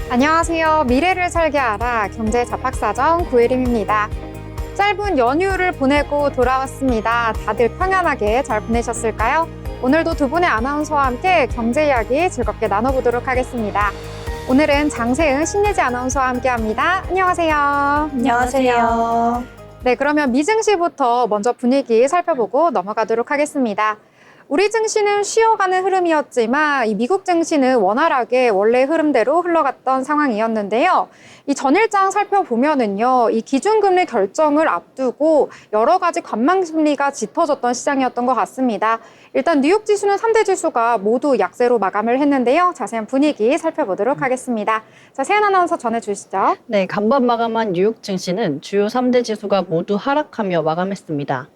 안녕하세요. 미래를 설계하라 경제 잡학사정 구혜림입니다. 짧은 연휴를 보내고 돌아왔습니다. 다들 평안하게 잘 보내셨을까요? 오늘도 두 분의 아나운서와 함께 경제 이야기 즐겁게 나눠보도록 하겠습니다. 오늘은 장세은 신예지 아나운서와 함께합니다. 안녕하세요. 안녕하세요. 네, 그러면 미증시부터 먼저 분위기 살펴보고 넘어가도록 하겠습니다. 우리 증시는 쉬어가는 흐름이었지만 이 미국 증시는 원활하게 원래 흐름대로 흘러갔던 상황이었는데요. 이 전일장 살펴보면은요, 이 기준금리 결정을 앞두고 여러 가지 관망 심리가 짙어졌던 시장이었던 것 같습니다. 일단 뉴욕 지수는 3대 지수가 모두 약세로 마감을 했는데요. 자세한 분위기 살펴보도록 하겠습니다. 자, 세연 아나운서 전해주시죠. 네, 간밤 마감한 뉴욕 증시는 주요 3대 지수가 모두 하락하며 마감했습니다.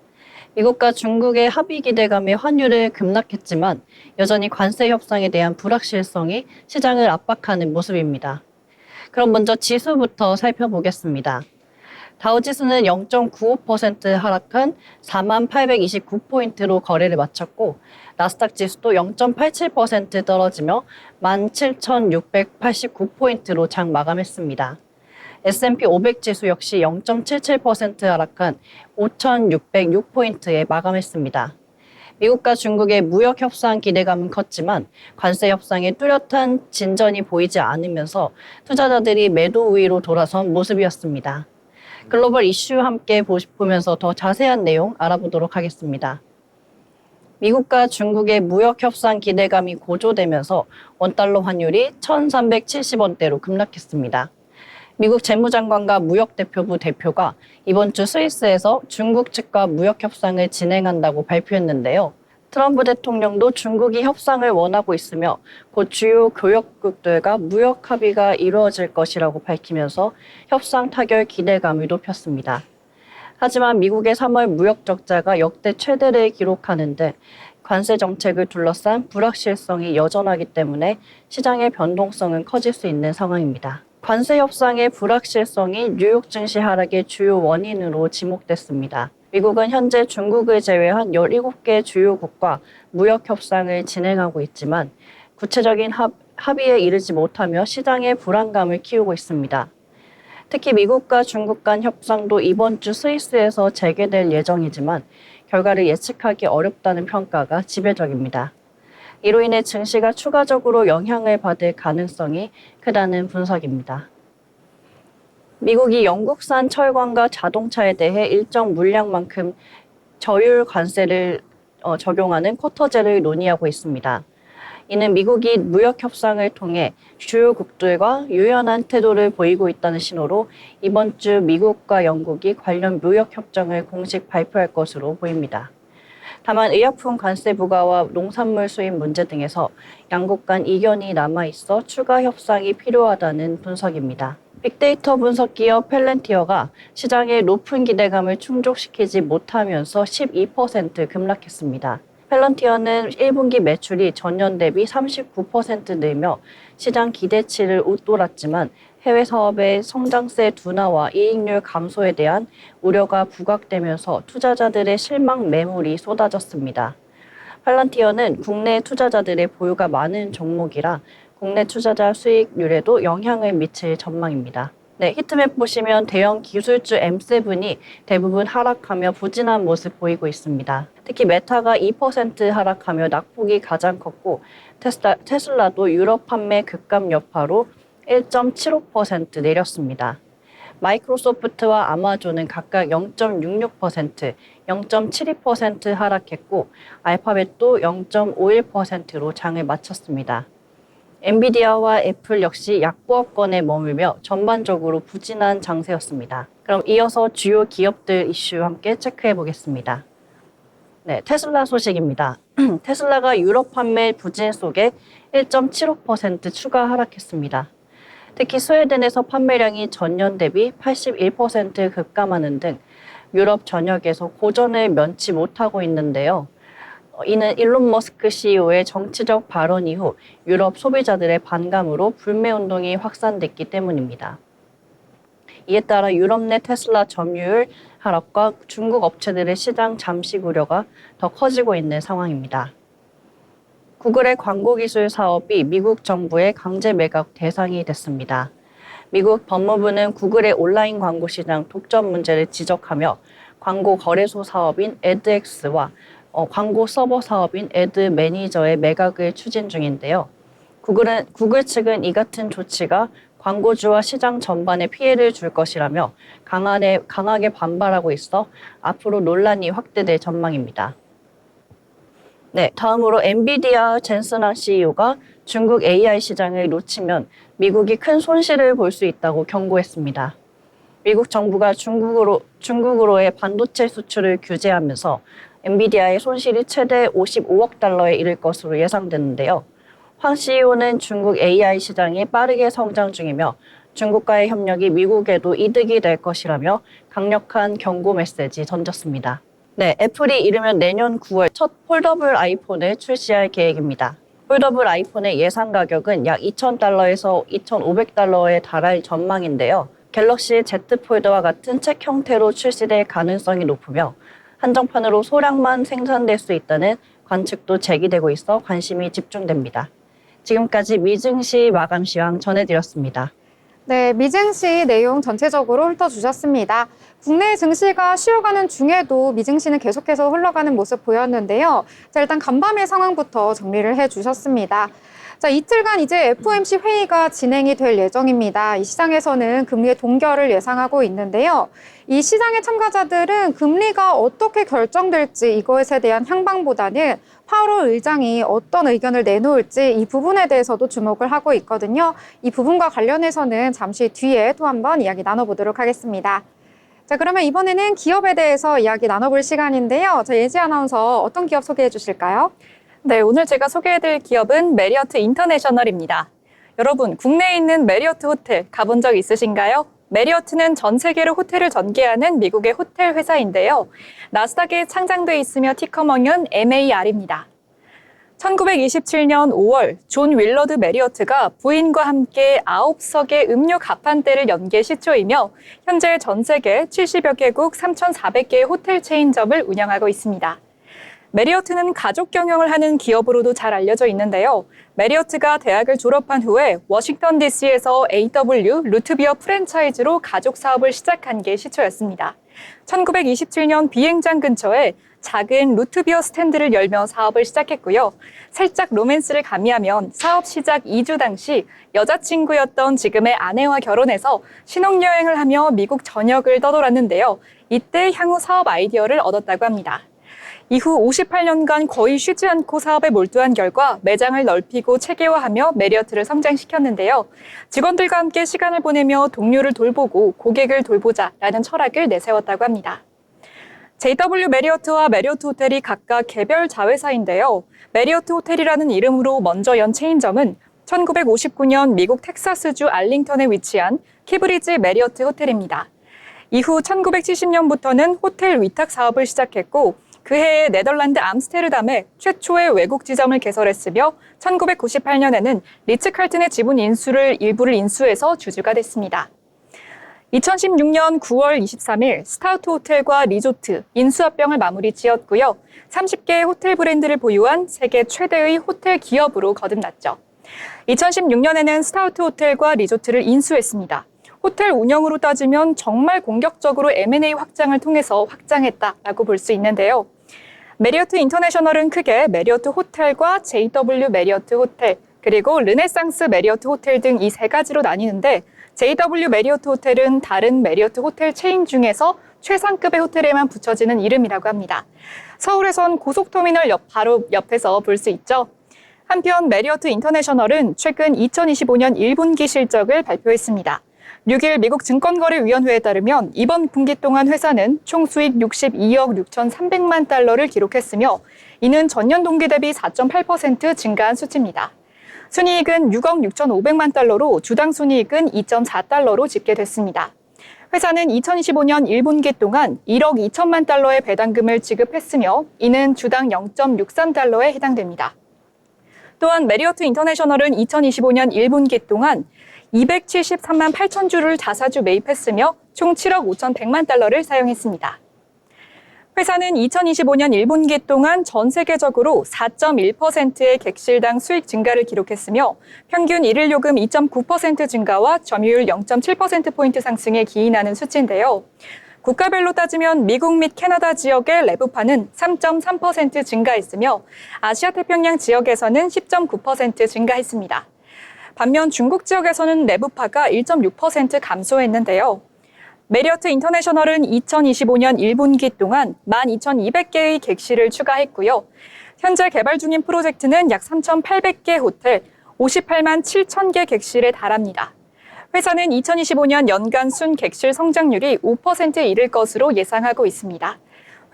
미국과 중국의 합의 기대감에 환율을 급락했지만 여전히 관세 협상에 대한 불확실성이 시장을 압박하는 모습입니다. 그럼 먼저 지수부터 살펴보겠습니다. 다우지수는 0.95% 하락한 4829포인트로 거래를 마쳤고 나스닥 지수도 0.87% 떨어지며 17,689포인트로 장 마감했습니다. S&P 500 지수 역시 0.77% 하락한 5,606포인트에 마감했습니다. 미국과 중국의 무역 협상 기대감은 컸지만 관세 협상에 뚜렷한 진전이 보이지 않으면서 투자자들이 매도 우위로 돌아선 모습이었습니다. 글로벌 이슈 함께 보면서 더 자세한 내용 알아보도록 하겠습니다. 미국과 중국의 무역 협상 기대감이 고조되면서 원달러 환율이 1,370원대로 급락했습니다. 미국 재무장관과 무역대표부 대표가 이번 주 스위스에서 중국 측과 무역 협상을 진행한다고 발표했는데요. 트럼프 대통령도 중국이 협상을 원하고 있으며 곧 주요 교역국들과 무역 합의가 이루어질 것이라고 밝히면서 협상 타결 기대감을 높였습니다. 하지만 미국의 3월 무역 적자가 역대 최대를 기록하는 등 관세 정책을 둘러싼 불확실성이 여전하기 때문에 시장의 변동성은 커질 수 있는 상황입니다. 관세 협상의 불확실성이 뉴욕 증시 하락의 주요 원인으로 지목됐습니다. 미국은 현재 중국을 제외한 17개 주요국과 무역 협상을 진행하고 있지만 구체적인 합의에 이르지 못하며 시장의 불안감을 키우고 있습니다. 특히 미국과 중국 간 협상도 이번 주 스위스에서 재개될 예정이지만 결과를 예측하기 어렵다는 평가가 지배적입니다. 이로 인해 증시가 추가적으로 영향을 받을 가능성이 크다는 분석입니다. 미국이 영국산 철강과 자동차에 대해 일정 물량만큼 저율 관세를 적용하는 쿼터제를 논의하고 있습니다. 이는 미국이 무역 협상을 통해 주요국들과 유연한 태도를 보이고 있다는 신호로 이번 주 미국과 영국이 관련 무역 협정을 공식 발표할 것으로 보입니다. 다만 의약품 관세 부과와 농산물 수입 문제 등에서 양국 간 이견이 남아있어 추가 협상이 필요하다는 분석입니다. 빅데이터 분석 기업 펠렌티어가 시장의 높은 기대감을 충족시키지 못하면서 12% 급락했습니다. 펠런티어는 1분기 매출이 전년 대비 39% 늘며 시장 기대치를 웃돌았지만 해외 사업의 성장세 둔화와 이익률 감소에 대한 우려가 부각되면서 투자자들의 실망 매물이 쏟아졌습니다. 펠런티어는 국내 투자자들의 보유가 많은 종목이라 국내 투자자 수익률에도 영향을 미칠 전망입니다. 네, 히트맵 보시면 대형 기술주 M7이 대부분 하락하며 부진한 모습 보이고 있습니다. 특히 메타가 2% 하락하며 낙폭이 가장 컸고 테슬라도 유럽 판매 급감 여파로 1.75% 내렸습니다. 마이크로소프트와 아마존은 각각 0.66%, 0.72% 하락했고 알파벳도 0.51%로 장을 마쳤습니다. 엔비디아와 애플 역시 약보합권에 머물며 전반적으로 부진한 장세였습니다. 그럼 이어서 주요 기업들 이슈 함께 체크해 보겠습니다. 네, 테슬라 소식입니다. 테슬라가 유럽 판매 부진 속에 1.75% 추가 하락했습니다. 특히 스웨덴에서 판매량이 전년 대비 81% 급감하는 등 유럽 전역에서 고전을 면치 못하고 있는데요. 이는 일론 머스크 CEO의 정치적 발언 이후 유럽 소비자들의 반감으로 불매운동이 확산됐기 때문입니다. 이에 따라 유럽 내 테슬라 점유율 하락과 중국 업체들의 시장 잠식 우려가 더 커지고 있는 상황입니다. 구글의 광고 기술 사업이 미국 정부의 강제 매각 대상이 됐습니다. 미국 법무부는 구글의 온라인 광고 시장 독점 문제를 지적하며 광고 거래소 사업인 에드엑스와 광고 서버 사업인 에드 매니저의 매각을 추진 중인데요. 구글 측은 이 같은 조치가 광고주와 시장 전반에 피해를 줄 것이라며 강하게 반발하고 있어 앞으로 논란이 확대될 전망입니다. 네, 다음으로 엔비디아 젠슨항 CEO가 중국 AI 시장을 놓치면 미국이 큰 손실을 볼 수 있다고 경고했습니다. 미국 정부가 중국으로의 반도체 수출을 규제하면서 엔비디아의 손실이 최대 55억 달러에 이를 것으로 예상되는데요. 황 CEO는 중국 AI 시장이 빠르게 성장 중이며 중국과의 협력이 미국에도 이득이 될 것이라며 강력한 경고 메시지 던졌습니다. 네, 애플이 이르면 내년 9월 첫 폴더블 아이폰을 출시할 계획입니다. 폴더블 아이폰의 예상 가격은 약 2,000달러에서 2,500달러에 달할 전망인데요. 갤럭시 Z 폴더와 같은 책 형태로 출시될 가능성이 높으며 한정판으로 소량만 생산될 수 있다는 관측도 제기되고 있어 관심이 집중됩니다. 지금까지 미증시 마감 시황 전해드렸습니다. 네, 미증시 내용 전체적으로 훑어주셨습니다. 국내 증시가 쉬어가는 중에도 미증시는 계속해서 흘러가는 모습 보였는데요. 자, 일단 간밤의 상황부터 정리를 해주셨습니다. 자, 이틀간 이제 FOMC 회의가 진행이 될 예정입니다. 이 시장에서는 금리의 동결을 예상하고 있는데요. 이 시장의 참가자들은 금리가 어떻게 결정될지 이것에 대한 향방보다는 파월 의장이 어떤 의견을 내놓을지 이 부분에 대해서도 주목을 하고 있거든요. 이 부분과 관련해서는 잠시 뒤에 또 한번 이야기 나눠보도록 하겠습니다. 자, 그러면 이번에는 기업에 대해서 이야기 나눠볼 시간인데요. 자, 예지 아나운서 어떤 기업 소개해 주실까요? 네, 오늘 제가 소개해드릴 기업은 메리어트 인터내셔널입니다. 여러분, 국내에 있는 메리어트 호텔 가본 적 있으신가요? 메리어트는 전 세계로 호텔을 전개하는 미국의 호텔 회사인데요. 나스닥에 상장돼 있으며 티커명은 MAR입니다. 1927년 5월 존 윌러드 메리어트가 부인과 함께 9석의 음료 가판대를 연 게 시초이며 현재 전 세계 70여 개국 3,400개의 호텔 체인점을 운영하고 있습니다. 메리어트는 가족 경영을 하는 기업으로도 잘 알려져 있는데요. 메리어트가 대학을 졸업한 후에 워싱턴 DC에서 AW 루트비어 프랜차이즈로 가족 사업을 시작한 게 시초였습니다. 1927년 비행장 근처에 작은 루트비어 스탠드를 열며 사업을 시작했고요. 살짝 로맨스를 가미하면 사업 시작 2주 당시 여자친구였던 지금의 아내와 결혼해서 신혼여행을 하며 미국 전역을 떠돌았는데요. 이때 향후 사업 아이디어를 얻었다고 합니다. 이후 58년간 거의 쉬지 않고 사업에 몰두한 결과 매장을 넓히고 체계화하며 메리어트를 성장시켰는데요. 직원들과 함께 시간을 보내며 동료를 돌보고 고객을 돌보자라는 철학을 내세웠다고 합니다. JW 메리어트와 메리어트 호텔이 각각 개별 자회사인데요. 메리어트 호텔이라는 이름으로 먼저 연 체인점은 1959년 미국 텍사스주 알링턴에 위치한 키브리지 메리어트 호텔입니다. 이후 1970년부터는 호텔 위탁 사업을 시작했고 그 해에 네덜란드 암스테르담에 최초의 외국 지점을 개설했으며 1998년에는 리츠 칼튼의 지분 일부를 인수해서 주주가 됐습니다. 2016년 9월 23일 스타우트 호텔과 리조트 인수합병을 마무리 지었고요. 30개의 호텔 브랜드를 보유한 세계 최대의 호텔 기업으로 거듭났죠. 2016년에는 스타우트 호텔과 리조트를 인수했습니다. 호텔 운영으로 따지면 정말 공격적으로 M&A 확장을 통해서 확장했다라고 볼 수 있는데요. 메리어트 인터내셔널은 크게 메리어트 호텔과 JW 메리어트 호텔, 그리고 르네상스 메리어트 호텔 등 이 세 가지로 나뉘는데 JW 메리어트 호텔은 다른 메리어트 호텔 체인 중에서 최상급의 호텔에만 붙여지는 이름이라고 합니다. 서울에선 고속터미널 바로 옆에서 볼 수 있죠. 한편 메리어트 인터내셔널은 최근 2025년 1분기 실적을 발표했습니다. 6일 미국 증권거래위원회에 따르면 이번 분기 동안 회사는 총 수익 62억 6,300만 달러를 기록했으며 이는 전년 동기 대비 4.8% 증가한 수치입니다. 순이익은 6억 6,500만 달러로 주당 순이익은 2.4달러로 집계됐습니다. 회사는 2025년 1분기 동안 1억 2천만 달러의 배당금을 지급했으며 이는 주당 0.63달러에 해당됩니다. 또한 메리어트 인터내셔널은 2025년 1분기 동안 273만 8천 주를 자사주 매입했으며 총 7억 5,100만 달러를 사용했습니다. 회사는 2025년 1분기 동안 전 세계적으로 4.1%의 객실당 수익 증가를 기록했으며 평균 일일 요금 2.9% 증가와 점유율 0.7%포인트 상승에 기인하는 수치인데요. 국가별로 따지면 미국 및 캐나다 지역의 레브파는 3.3% 증가했으며 아시아 태평양 지역에서는 10.9% 증가했습니다. 반면 중국 지역에서는 레브파가 1.6% 감소했는데요. 메리어트 인터내셔널은 2025년 1분기 동안 12,200개의 객실을 추가했고요. 현재 개발 중인 프로젝트는 약 3,800개 호텔, 58만 7천 개 객실에 달합니다. 회사는 2025년 연간 순 객실 성장률이 5%에 이를 것으로 예상하고 있습니다.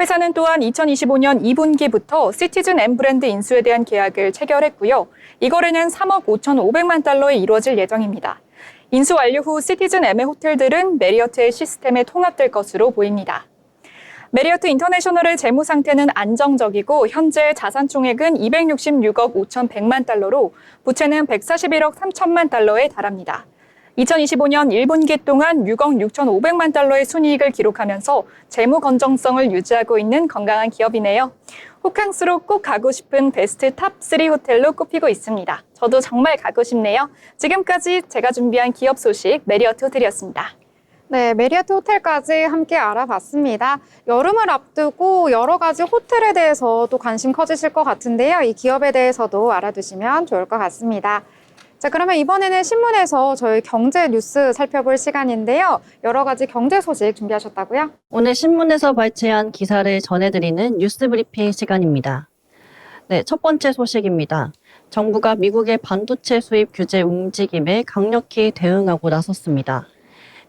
회사는 또한 2025년 2분기부터 시티즌 M 브랜드 인수에 대한 계약을 체결했고요. 이 거래는 3억 5,500만 달러에 이루어질 예정입니다. 인수 완료 후 시티즌 M의 호텔들은 메리어트의 시스템에 통합될 것으로 보입니다. 메리어트 인터내셔널의 재무 상태는 안정적이고 현재 자산 총액은 266억 5,100만 달러로 부채는 141억 3천만 달러에 달합니다. 2025년 1분기 동안 6억 6,500만 달러의 순이익을 기록하면서 재무 건정성을 유지하고 있는 건강한 기업이네요. 호캉스로 꼭 가고 싶은 베스트 탑 3 호텔로 꼽히고 있습니다. 저도 정말 가고 싶네요. 지금까지 제가 준비한 기업 소식 메리어트 호텔이었습니다. 네, 메리어트 호텔까지 함께 알아봤습니다. 여름을 앞두고 여러 가지 호텔에 대해서 또 관심 커지실 것 같은데요. 이 기업에 대해서도 알아두시면 좋을 것 같습니다. 자, 그러면 이번에는 신문에서 저희 경제 뉴스 살펴볼 시간인데요. 여러 가지 경제 소식 준비하셨다고요? 오늘 신문에서 발췌한 기사를 전해드리는 뉴스 브리핑 시간입니다. 네, 첫 번째 소식입니다. 정부가 미국의 반도체 수입 규제 움직임에 강력히 대응하고 나섰습니다.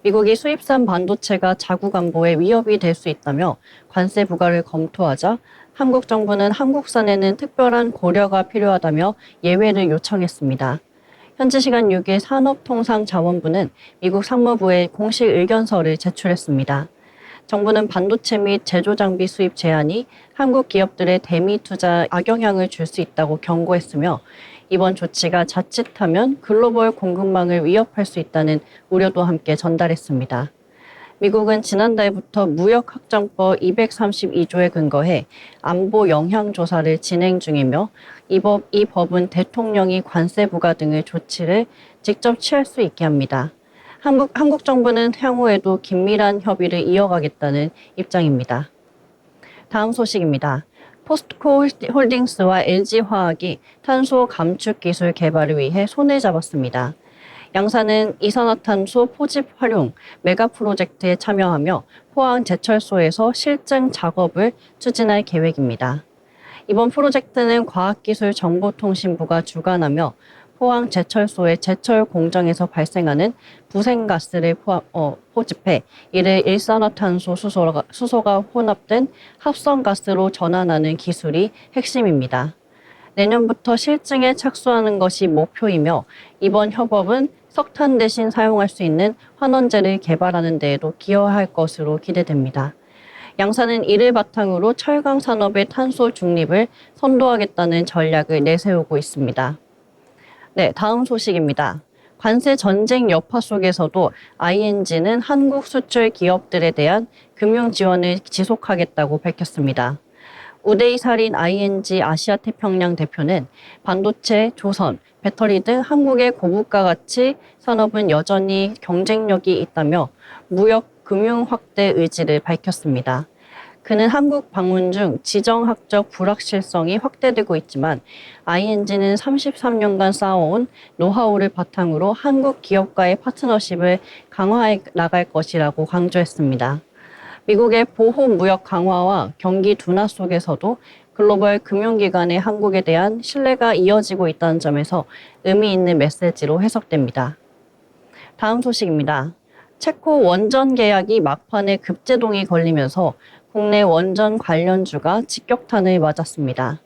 미국이 수입산 반도체가 자국 안보에 위협이 될 수 있다며 관세 부과를 검토하자 한국 정부는 한국산에는 특별한 고려가 필요하다며 예외를 요청했습니다. 현지 시간 6일 산업통상자원부는 미국 상무부에 공식 의견서를 제출했습니다. 정부는 반도체 및 제조장비 수입 제한이 한국 기업들의 대미 투자에 악영향을 줄 수 있다고 경고했으며 이번 조치가 자칫하면 글로벌 공급망을 위협할 수 있다는 우려도 함께 전달했습니다. 미국은 지난달부터 무역확장법 232조에 근거해 안보 영향 조사를 진행 중이며 이 법은 대통령이 관세 부과 등의 조치를 직접 취할 수 있게 합니다. 한국 정부는 향후에도 긴밀한 협의를 이어가겠다는 입장입니다. 다음 소식입니다. 포스코 홀딩스와 LG화학이 탄소 감축 기술 개발을 위해 손을 잡았습니다. 양사는 이산화탄소 포집 활용 메가 프로젝트에 참여하며 포항 제철소에서 실증 작업을 추진할 계획입니다. 이번 프로젝트는 과학기술정보통신부가 주관하며 포항 제철소의 제철 공정에서 발생하는 부생가스를 포집해 이를 일산화탄소 수소가 혼합된 합성가스로 전환하는 기술이 핵심입니다. 내년부터 실증에 착수하는 것이 목표이며 이번 협업은 석탄 대신 사용할 수 있는 환원재를 개발하는 데에도 기여할 것으로 기대됩니다. 양사는 이를 바탕으로 철강 산업의 탄소 중립을 선도하겠다는 전략을 내세우고 있습니다. 네, 다음 소식입니다. 관세 전쟁 여파 속에서도 ING는 한국 수출 기업들에 대한 금융 지원을 지속하겠다고 밝혔습니다. 우데이 살인 ING 아시아 태평양 대표는 반도체, 조선, 배터리 등 한국의 고부가 가치 산업은 여전히 경쟁력이 있다며 무역 금융 확대 의지를 밝혔습니다. 그는 한국 방문 중 지정학적 불확실성이 확대되고 있지만 ING는 33년간 쌓아온 노하우를 바탕으로 한국 기업과의 파트너십을 강화해 나갈 것이라고 강조했습니다. 미국의 보호 무역 강화와 경기 둔화 속에서도 글로벌 금융기관의 한국에 대한 신뢰가 이어지고 있다는 점에서 의미 있는 메시지로 해석됩니다. 다음 소식입니다. 체코 원전 계약이 막판에 급제동이 걸리면서 국내 원전 관련주가 직격탄을 맞았습니다.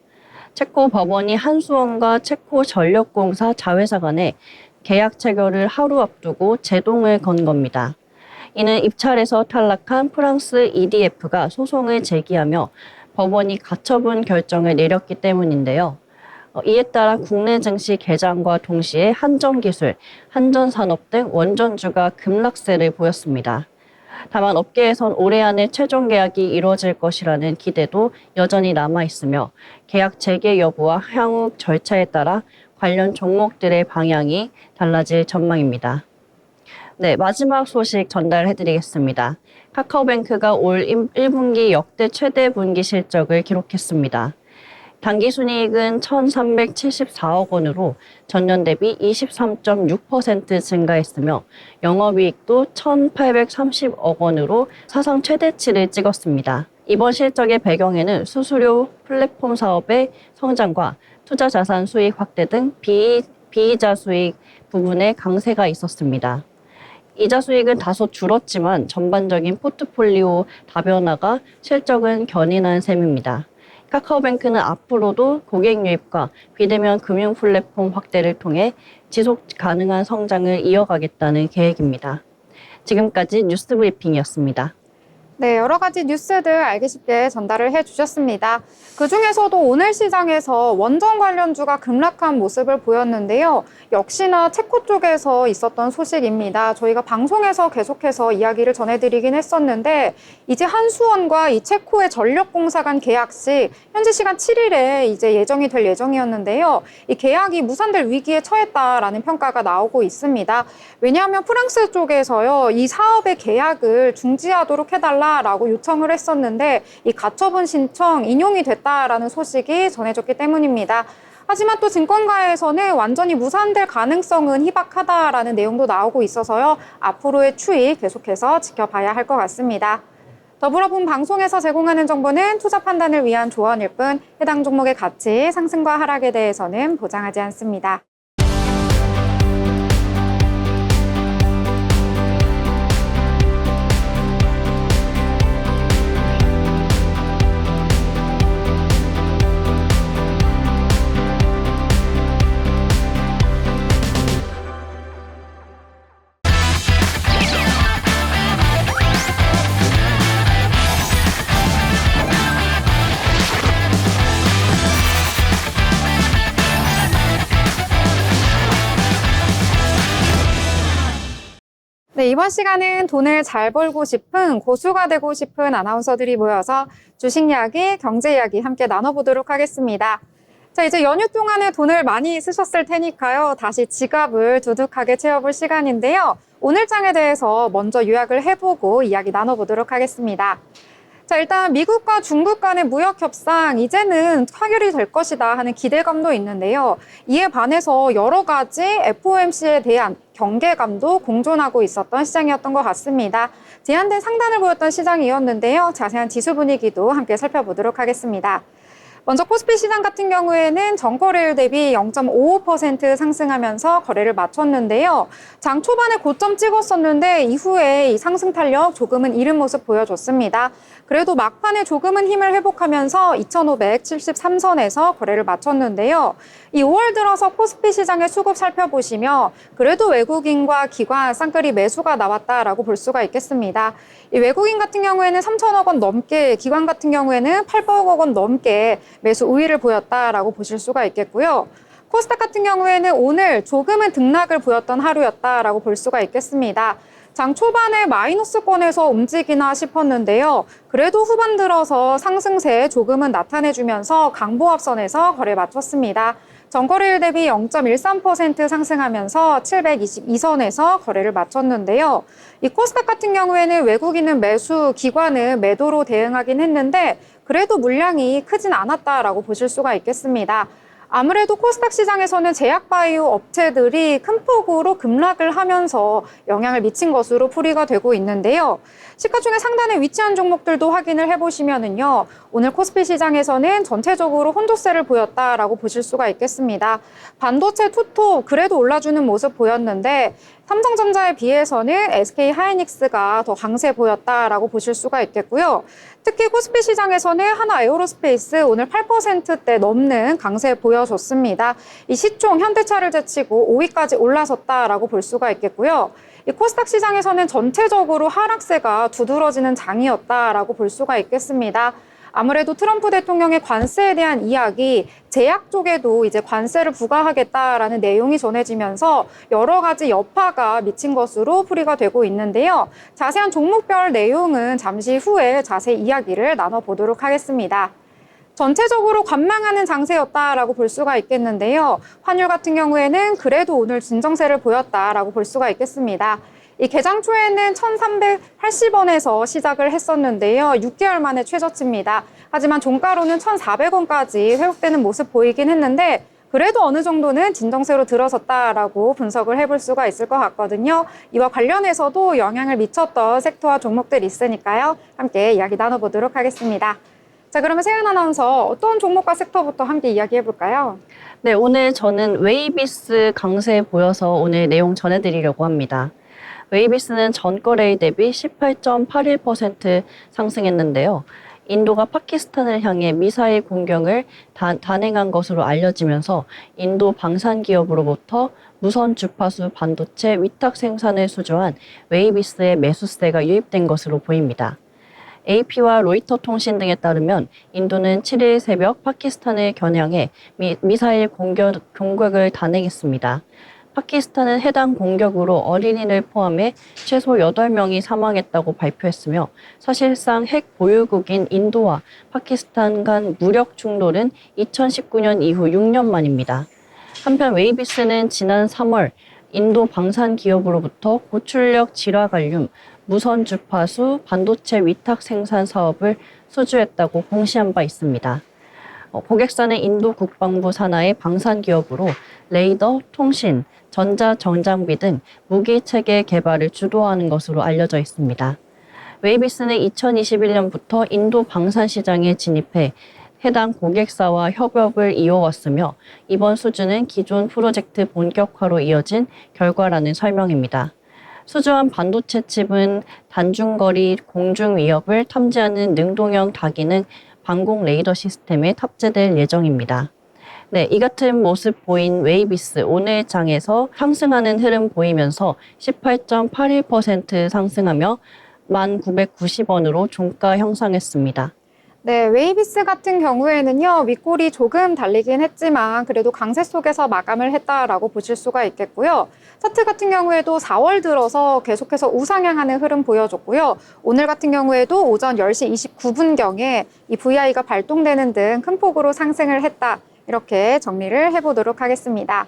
체코 법원이 한수원과 체코 전력공사 자회사 간에 계약 체결을 하루 앞두고 제동을 건 겁니다. 이는 입찰에서 탈락한 프랑스 EDF가 소송을 제기하며 법원이 가처분 결정을 내렸기 때문인데요. 이에 따라 국내 증시 개장과 동시에 한전기술, 한전산업 등 원전주가 급락세를 보였습니다. 다만 업계에선 올해 안에 최종 계약이 이루어질 것이라는 기대도 여전히 남아있으며 계약 재개 여부와 향후 절차에 따라 관련 종목들의 방향이 달라질 전망입니다. 네, 마지막 소식 전달해드리겠습니다. 카카오뱅크가 올 1분기 역대 최대 분기 실적을 기록했습니다. 당기순이익은 1,374억 원으로 전년 대비 23.6% 증가했으며 영업이익도 1,830억 원으로 사상 최대치를 찍었습니다. 이번 실적의 배경에는 수수료 플랫폼 사업의 성장과 투자 자산 수익 확대 등 비이자 수익 부분의 강세가 있었습니다. 이자 수익은 다소 줄었지만 전반적인 포트폴리오 다변화가 실적은 견인한 셈입니다. 카카오뱅크는 앞으로도 고객 유입과 비대면 금융 플랫폼 확대를 통해 지속 가능한 성장을 이어가겠다는 계획입니다. 지금까지 뉴스 브리핑이었습니다. 네, 여러 가지 뉴스들 알기 쉽게 전달을 해주셨습니다. 그중에서도 오늘 시장에서 원전 관련주가 급락한 모습을 보였는데요. 역시나 체코 쪽에서 있었던 소식입니다. 저희가 방송에서 계속해서 이야기를 전해드리긴 했었는데 이제 한수원과 이 체코의 전력공사 간 계약식 현지 시간 7일에 이제 예정이 될 예정이었는데요. 이 계약이 무산될 위기에 처했다라는 평가가 나오고 있습니다. 왜냐하면 프랑스 쪽에서요, 이 사업의 계약을 중지하도록 해달라라고 요청을 했었는데 이 가처분 신청 인용이 됐다라는 소식이 전해졌기 때문입니다. 하지만 또 증권가에서는 완전히 무산될 가능성은 희박하다라는 내용도 나오고 있어서요. 앞으로의 추이 계속해서 지켜봐야 할 것 같습니다. 더불어 본 방송에서 제공하는 정보는 투자 판단을 위한 조언일 뿐 해당 종목의 가치, 상승과 하락에 대해서는 보장하지 않습니다. 네, 이번 시간은 돈을 잘 벌고 싶은 고수가 되고 싶은 아나운서들이 모여서 주식 이야기, 경제 이야기 함께 나눠보도록 하겠습니다. 자, 이제 연휴 동안에 돈을 많이 쓰셨을 테니까요. 다시 지갑을 두둑하게 채워볼 시간인데요. 오늘 장에 대해서 먼저 요약을 해보고 이야기 나눠보도록 하겠습니다. 자, 일단 미국과 중국 간의 무역 협상 이제는 타결이 될 것이다 하는 기대감도 있는데요. 이에 반해서 여러 가지 FOMC에 대한 경계감도 공존하고 있었던 시장이었던 것 같습니다. 제한된 상단을 보였던 시장이었는데요. 자세한 지수 분위기도 함께 살펴보도록 하겠습니다. 먼저 코스피 시장 같은 경우에는 전거래일 대비 0.55% 상승하면서 거래를 마쳤는데요. 장 초반에 고점 찍었었는데 이후에 이 상승 탄력 조금은 잃은 모습 보여줬습니다. 그래도 막판에 조금은 힘을 회복하면서 2,573선에서 거래를 마쳤는데요. 이 5월 들어서 코스피 시장의 수급 살펴보시면 그래도 외국인과 기관 쌍끌이 매수가 나왔다라고 볼 수가 있겠습니다. 이 외국인 같은 경우에는 3천억 원 넘게, 기관 같은 경우에는 800억 원 넘게 매수 우위를 보였다라고 보실 수가 있겠고요. 코스닥 같은 경우에는 오늘 조금은 등락을 보였던 하루였다라고 볼 수가 있겠습니다. 장 초반에 마이너스권에서 움직이나 싶었는데요. 그래도 후반 들어서 상승세 조금은 나타내주면서 강보합선에서 거래 마쳤습니다. 전거래일 대비 0.13% 상승하면서 722선에서 거래를 마쳤는데요. 이 코스닥 같은 경우에는 외국인은 매수, 기관은 매도로 대응하긴 했는데 그래도 물량이 크진 않았다라고 보실 수가 있겠습니다. 아무래도 코스닥 시장에서는 제약바이오 업체들이 큰 폭으로 급락을 하면서 영향을 미친 것으로 풀이가 되고 있는데요. 시가총액 상단에 위치한 종목들도 확인을 해보시면은요. 오늘 코스피 시장에서는 전체적으로 혼조세를 보였다라고 보실 수가 있겠습니다. 반도체 투톱 그래도 올라주는 모습 보였는데 삼성전자에 비해서는 SK하이닉스가 더 강세 보였다라고 보실 수가 있겠고요. 특히 코스피 시장에서는 하나 에어로스페이스 오늘 8%대 넘는 강세 보여줬습니다. 이 시총 현대차를 제치고 5위까지 올라섰다라고 볼 수가 있겠고요. 이 코스닥 시장에서는 전체적으로 하락세가 두드러지는 장이었다라고 볼 수가 있겠습니다. 아무래도 트럼프 대통령의 관세에 대한 이야기, 제약 쪽에도 이제 관세를 부과하겠다라는 내용이 전해지면서 여러 가지 여파가 미친 것으로 풀이가 되고 있는데요. 자세한 종목별 내용은 잠시 후에 자세히 이야기를 나눠보도록 하겠습니다. 전체적으로 관망하는 장세였다라고 볼 수가 있겠는데요. 환율 같은 경우에는 그래도 오늘 진정세를 보였다라고 볼 수가 있겠습니다. 이 개장 초에는 1,380원에서 시작을 했었는데요. 6개월 만에 최저치입니다. 하지만 종가로는 1,400원까지 회복되는 모습 보이긴 했는데 그래도 어느 정도는 진정세로 들어섰다라고 분석을 해볼 수가 있을 것 같거든요. 이와 관련해서도 영향을 미쳤던 섹터와 종목들 있으니까요. 함께 이야기 나눠보도록 하겠습니다. 자, 그러면 세은 아나운서 어떤 종목과 섹터부터 함께 이야기해 볼까요? 네, 오늘 저는 웨이비스 강세 보여서 오늘 내용 전해드리려고 합니다. 웨이비스는 전거래일 대비 18.81% 상승했는데요. 인도가 파키스탄을 향해 미사일 공격을 단행한 것으로 알려지면서 인도 방산 기업으로부터 무선 주파수 반도체 위탁 생산을 수주한 웨이비스의 매수세가 유입된 것으로 보입니다. AP와 로이터 통신 등에 따르면 인도는 7일 새벽 파키스탄을 겨냥해 미사일 공격을 단행했습니다. 파키스탄은 해당 공격으로 어린이를 포함해 최소 8명이 사망했다고 발표했으며 사실상 핵 보유국인 인도와 파키스탄 간 무력 충돌은 2019년 이후 6년 만입니다. 한편 웨이비스는 지난 3월 인도 방산 기업으로부터 고출력 질화갈륨, 무선 주파수, 반도체 위탁 생산 사업을 수주했다고 공시한 바 있습니다. 고객사는 인도 국방부 산하의 방산 기업으로 레이더, 통신, 전자정장비 등 무기 체계 개발을 주도하는 것으로 알려져 있습니다. 웨이비스는 2021년부터 인도 방산 시장에 진입해 해당 고객사와 협업을 이어왔으며 이번 수주는 기존 프로젝트 본격화로 이어진 결과라는 설명입니다. 수주한 반도체 칩은 단중거리 공중 위협을 탐지하는 능동형 다기능 방공 레이더 시스템에 탑재될 예정입니다. 네, 이 같은 모습 보인 웨이비스 오늘 장에서 상승하는 흐름 보이면서 18.81% 상승하며 1,990원으로 종가 형성했습니다. 네, 웨이비스 같은 경우에는요, 윗골이 조금 달리긴 했지만 그래도 강세 속에서 마감을 했다라고 보실 수가 있겠고요. 차트 같은 경우에도 4월 들어서 계속해서 우상향하는 흐름 보여줬고요. 오늘 같은 경우에도 오전 10시 29분경에 이 VI가 발동되는 등 큰 폭으로 상승을 했다. 이렇게 정리를 해보도록 하겠습니다.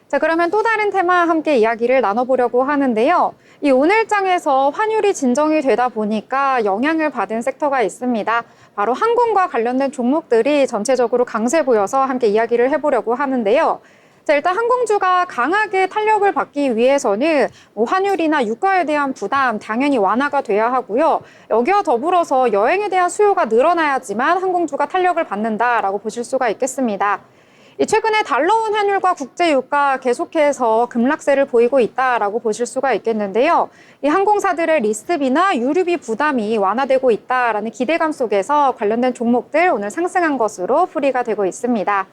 자, 그러면 또 다른 테마 함께 이야기를 나눠보려고 하는데요. 이 오늘장에서 환율이 진정이 되다 보니까 영향을 받은 섹터가 있습니다. 바로 항공과 관련된 종목들이 전체적으로 강세 보여서 함께 이야기를 해보려고 하는데요. 자, 일단 항공주가 강하게 탄력을 받기 위해서는 환율이나 유가에 대한 부담 당연히 완화가 돼야 하고요. 여기와 더불어서 여행에 대한 수요가 늘어나야지만 항공주가 탄력을 받는다라고 보실 수가 있겠습니다. 최근에 달러원 환율과 국제유가 계속해서 급락세를 보이고 있다라고 보실 수가 있겠는데요. 이 항공사들의 리스크비나 유류비 부담이 완화되고 있다라는 기대감 속에서 관련된 종목들 오늘 상승한 것으로 풀이가 되고 있습니다.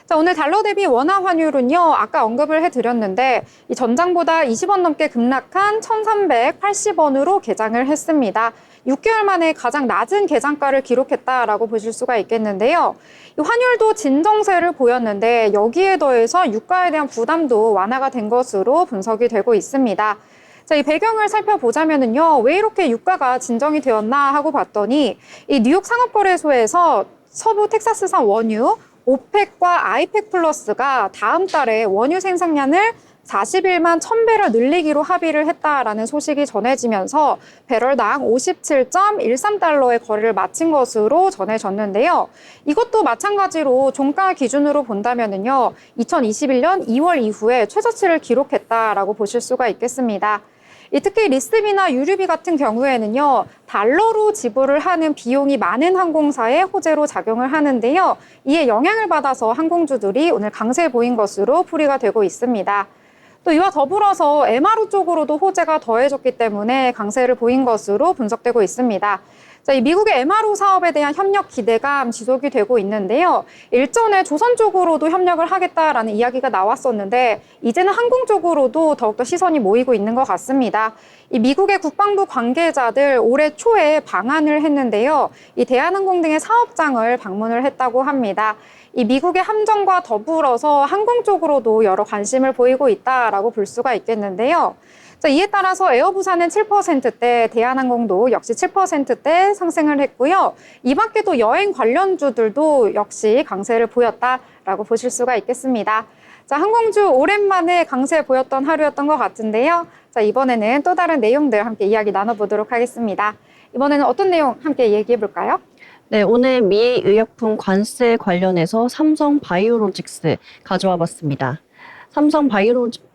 자, 오늘 달러 대비 원화 환율은요, 아까 언급을 해드렸는데 이 전장보다 20원 넘게 급락한 1,380원으로 개장을 했습니다. 6개월 만에 가장 낮은 개장가를 기록했다라고 보실 수가 있겠는데요. 이 환율도 진정세를 보였는데 여기에 더해서 유가에 대한 부담도 완화가 된 것으로 분석이 되고 있습니다. 자, 이 배경을 살펴보자면은요, 왜 이렇게 유가가 진정이 되었나 하고 봤더니 이 뉴욕 상업거래소에서 서부 텍사스산 원유, 오펙과 아이펙 플러스가 다음 달에 원유 생산량을 41만 1000배럴 늘리기로 합의를 했다라는 소식이 전해지면서 배럴당 57.13달러의 거래를 마친 것으로 전해졌는데요. 이것도 마찬가지로 종가 기준으로 본다면은요, 2021년 2월 이후에 최저치를 기록했다라고 보실 수가 있겠습니다. 특히 리스트비나 유류비 같은 경우에는요, 달러로 지불을 하는 비용이 많은 항공사에 호재로 작용을 하는데요. 이에 영향을 받아서 항공주들이 오늘 강세 보인 것으로 풀이가 되고 있습니다. 또 이와 더불어서 MRO 쪽으로도 호재가 더해졌기 때문에 강세를 보인 것으로 분석되고 있습니다. 자, 이 미국의 MRO 사업에 대한 협력 기대감 지속이 되고 있는데요. 일전에 조선 쪽으로도 협력을 하겠다라는 이야기가 나왔었는데 이제는 항공 쪽으로도 더욱더 시선이 모이고 있는 것 같습니다. 이 미국의 국방부 관계자들 올해 초에 방한을 했는데요. 이 대한항공 등의 사업장을 방문을 했다고 합니다. 이 미국의 함정과 더불어서 항공 쪽으로도 여러 관심을 보이고 있다라고 볼 수가 있겠는데요. 자, 이에 따라서 에어부산은 7%대, 대한항공도 역시 7%대 상승을 했고요. 이 밖에도 여행 관련주들도 역시 강세를 보였다라고 보실 수가 있겠습니다. 자, 항공주 오랜만에 강세 보였던 하루였던 것 같은데요. 자, 이번에는 또 다른 내용들 함께 이야기 나눠보도록 하겠습니다. 이번에는 어떤 내용 함께 얘기해 볼까요? 네, 오늘 미 의약품 관세 관련해서 삼성 바이오로직스 가져와 봤습니다. 삼성